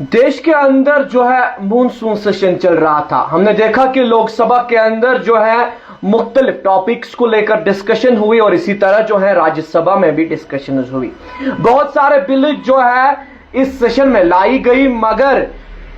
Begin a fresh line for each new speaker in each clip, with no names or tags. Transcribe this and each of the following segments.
देश के अंदर जो है मॉनसून सेशन चल रहा था। हमने देखा कि लोकसभा के अंदर जो है मुख्तलिफ टॉपिक्स को लेकर डिस्कशन हुई और इसी तरह जो है राज्यसभा में भी डिस्कशन हुई। बहुत सारे बिल जो है इस सेशन में लाई गई, मगर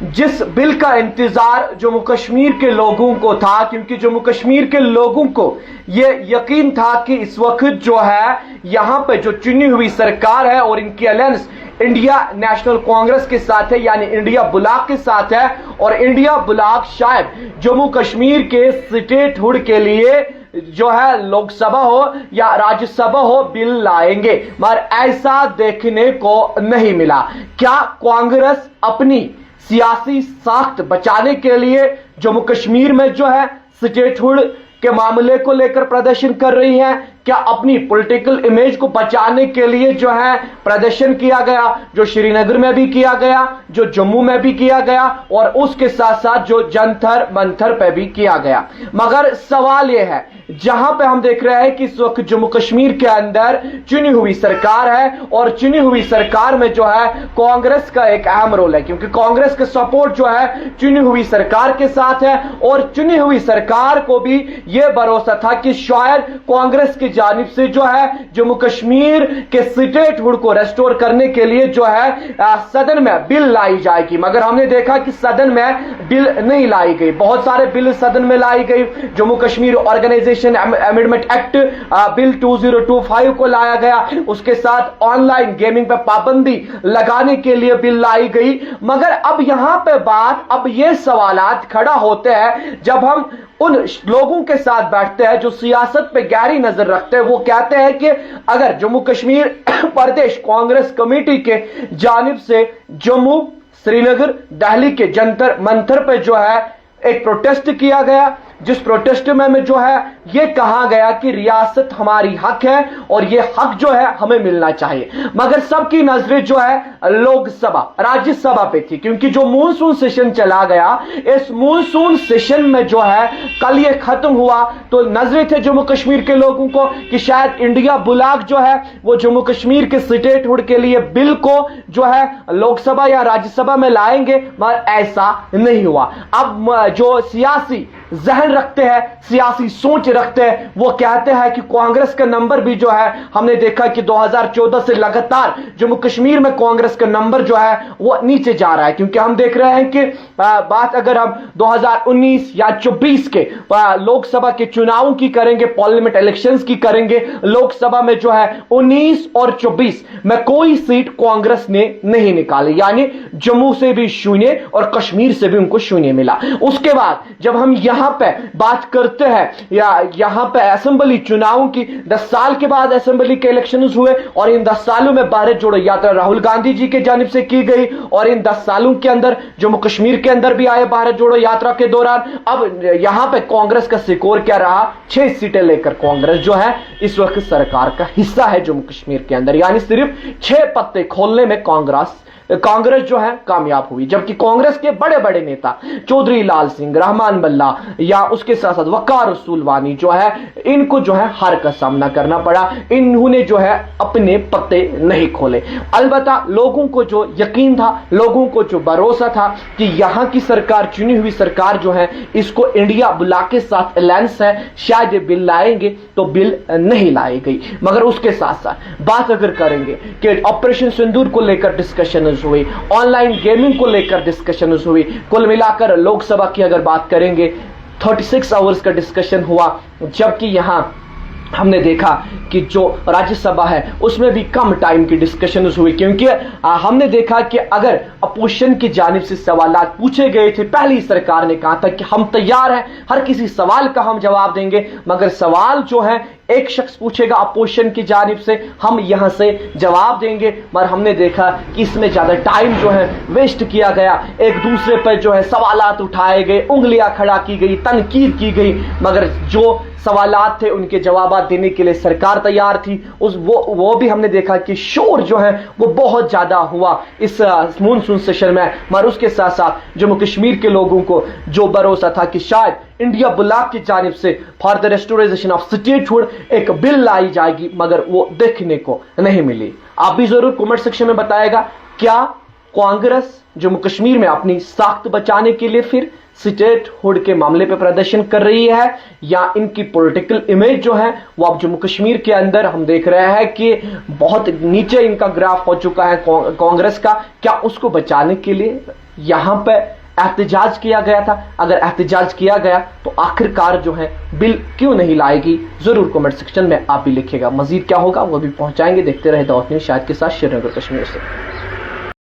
जिस बिल का इंतजार जम्मू कश्मीर के लोगों को था, क्योंकि जम्मू कश्मीर के लोगों को यह यकीन था कि इस वक्त जो है यहां पे जो चुनी हुई सरकार है और इनकी अलायंस इंडिया नेशनल कांग्रेस के साथ है, यानी इंडिया ब्लॉक के साथ है, और इंडिया ब्लॉक शायद जम्मू कश्मीर के स्टेटहुड के लिए जो है लोकसभा हो या राज्यसभा हो बिल लाएंगे, मगर ऐसा देखने को नहीं मिला। क्या कांग्रेस अपनी सियासी साख्त बचाने के लिए जम्मू कश्मीर में जो है स्टेटहुड के मामले को लेकर प्रदर्शन कर रही है? क्या अपनी पॉलिटिकल इमेज को बचाने के लिए जो है प्रदर्शन किया गया, जो श्रीनगर में भी किया गया, जो जम्मू में भी किया गया और उसके साथ साथ जो जंतर मंतर पे भी किया गया? मगर सवाल यह है, जहां पे हम देख रहे हैं कि इस वक्त जम्मू कश्मीर के अंदर चुनी हुई सरकार है और चुनी हुई सरकार में जो है कांग्रेस का एक अहम रोल है, क्योंकि कांग्रेस का सपोर्ट जो है चुनी हुई सरकार के साथ है और चुनी हुई सरकार को भी यह भरोसा था कि शायद कांग्रेस की जानिब से जो है जम्मू कश्मीर के स्टेटहुड को रेस्टोर करने के लिए जो है सदन में बिल लाई जाएगी, मगर हमने देखा कि सदन में बिल नहीं लाई गई। बहुत सारे बिल सदन में लाई गई। Jammu Kashmir organisation amendment act bill 2025 को लाया गया, उसके साथ ऑनलाइन गेमिंग पर पाबंदी लगाने के लिए बिल लाई गई। मगर अब यहां पे बात, अब ये सवालात खड़ा होते हैं जब हम उन लोगों के साथ बैठते हैं जो सियासत पे गहरी नजर रखते हैं। वो कहते हैं कि अगर जम्मू कश्मीर प्रदेश कांग्रेस कमेटी के जानिब से जम्मू, श्रीनगर, दिल्ली के जंतर मंतर पे जो है एक प्रोटेस्ट किया गया, जिस प्रोटेस्ट में जो है यह कहा गया कि रियासत हमारी हक है और यह हक जो है हमें मिलना चाहिए, मगर सबकी नजरें जो है लोकसभा, राज्यसभा पे थी, क्योंकि जो मॉनसून सेशन चला गया, इस मॉनसून सेशन में जो है कल ये खत्म हुआ तो नजरें थे जम्मू कश्मीर के लोगों को कि शायद इंडिया ब्लॉक जो है वो जम्मू कश्मीर के स्टेटहुड के लिए बिल को जो है लोकसभा या राज्यसभा में लाएंगे, मगर ऐसा नहीं हुआ। अब जो सियासी जहन रखते हैं, सियासी सोच रखते हैं, वो कहते हैं कि कांग्रेस का नंबर भी जो है हमने देखा कि 2014 से लगातार जम्मू कश्मीर में कांग्रेस का नंबर जो है वो नीचे जा रहा है, क्योंकि हम देख रहे हैं कि बात अगर हम 2019 या 24 के लोकसभा के चुनावों की करेंगे, पार्लियामेंट इलेक्शंस की करेंगे, लोकसभा में जो है 19 और 24 में कोई सीट कांग्रेस ने नहीं निकाली, यानी जम्मू से भी शून्य और कश्मीर से भी उनको शून्य मिला। उसके बाद जब हम यहां पे बात करते हैं या यहां पे असेंबली चुनावों की, 10 साल के बाद असेंबली के इलेक्शंस हुए और इन 10 सालों में भारत जोड़ो यात्रा राहुल गांधी जी के जानिब से की गई और इन 10 सालों के अंदर जम्मू कश्मीर के अंदर भी आए भारत जोड़ो यात्रा के दौरान। अब यहां पे कांग्रेस का स्कोर क्या रहा? 6 सीटें लेकर कांग्रेस जो है इस वक्त सरकार का हिस्सा है जम्मू कश्मीर के अंदर, यानी सिर्फ 6 पत्ते खोलने में कांग्रेस जो है कामयाब हुई, जबकि कांग्रेस के बड़े बड़े नेता चौधरी लाल सिंह, रहमान बल्ला या उसके साथ साथ वकार रसूलवानी जो है, इनको जो है हार का सामना करना पड़ा। इन्होंने जो है अपने पत्ते नहीं खोले। अलबत्ता लोगों को जो यकीन था, लोगों को जो भरोसा था कि यहां की सरकार, चुनी हुई सरकार जो है, इसको इंडिया ब्लॉक के साथ अलायंस है, शायद ये बिल लाएंगे, तो बिल नहीं लाई गई। मगर उसके साथ साथ बात अगर करेंगे कि ऑपरेशन सिंदूर को लेकर डिस्कशन हुई, ऑनलाइन गेमिंग को लेकर डिस्कशन हुई, कुल मिलाकर लोकसभा की अगर बात करेंगे 36 आवर्स का डिस्कशन हुआ, जबकि यहां हमने देखा कि जो राज्यसभा है उसमें भी कम टाइम की डिस्कशन हुई, क्योंकि हमने देखा कि अगर अपोजिशन की जानिब से सवालात पूछे गए थे, पहली सरकार ने कहा था कि हम तैयार हैं, हर किसी सवाल का हम जवाब देंगे, मगर सवाल जो है एक शख्स पूछेगा अपोजिशन की जानिब से, हम यहां से जवाब देंगे, मगर हमने देखा कि इसमें ज्यादा टाइम जो है वेस्ट किया गया, एक दूसरे पर जो है सवालात उठाए गए, उंगलियां खड़ा की गई, तनकीद की गई, मगर जो सवालात थे उनके जवाब देने के लिए सरकार तैयार थी। वो भी हमने देखा कि शोर जो है वो बहुत ज्यादा हुआ इस मॉनसून सेशन में, मगर उसके साथ साथ जम्मू कश्मीर के लोगों को जो भरोसा था कि शायद इंडिया ब्लॉक की जानिब से for the restoration of statehood एक बिल लाई जाएगी, मगर वो देखने को नहीं मिली। आप भी जरूर कमेंट सेक्शन में बताएगा क्या कांग्रेस जम्मू कश्मीर में अपनी साख्त बचाने के लिए फिर स्टेट हुड के मामले पे प्रदर्शन कर रही है, या इनकी पॉलिटिकल इमेज जो है वो अब जम्मू कश्मीर के अंदर हम देख रहे हैं कि बहुत नीचे इनका ग्राफ हो चुका है कांग्रेस का। क्या उसको बचाने के लिए यहां पे एहतजाज किया गया था? अगर एहतजाज किया गया तो आखिरकार जो है बिल क्यों नहीं लाएगी? जरूर कमेंट सेक्शन में आप भी लिखिएगा। मजीद क्या होगा वो भी पहुंचाएंगे। देखते रहे द न्यूज़ शाहिद के साथ, श्रीनगर कश्मीर से।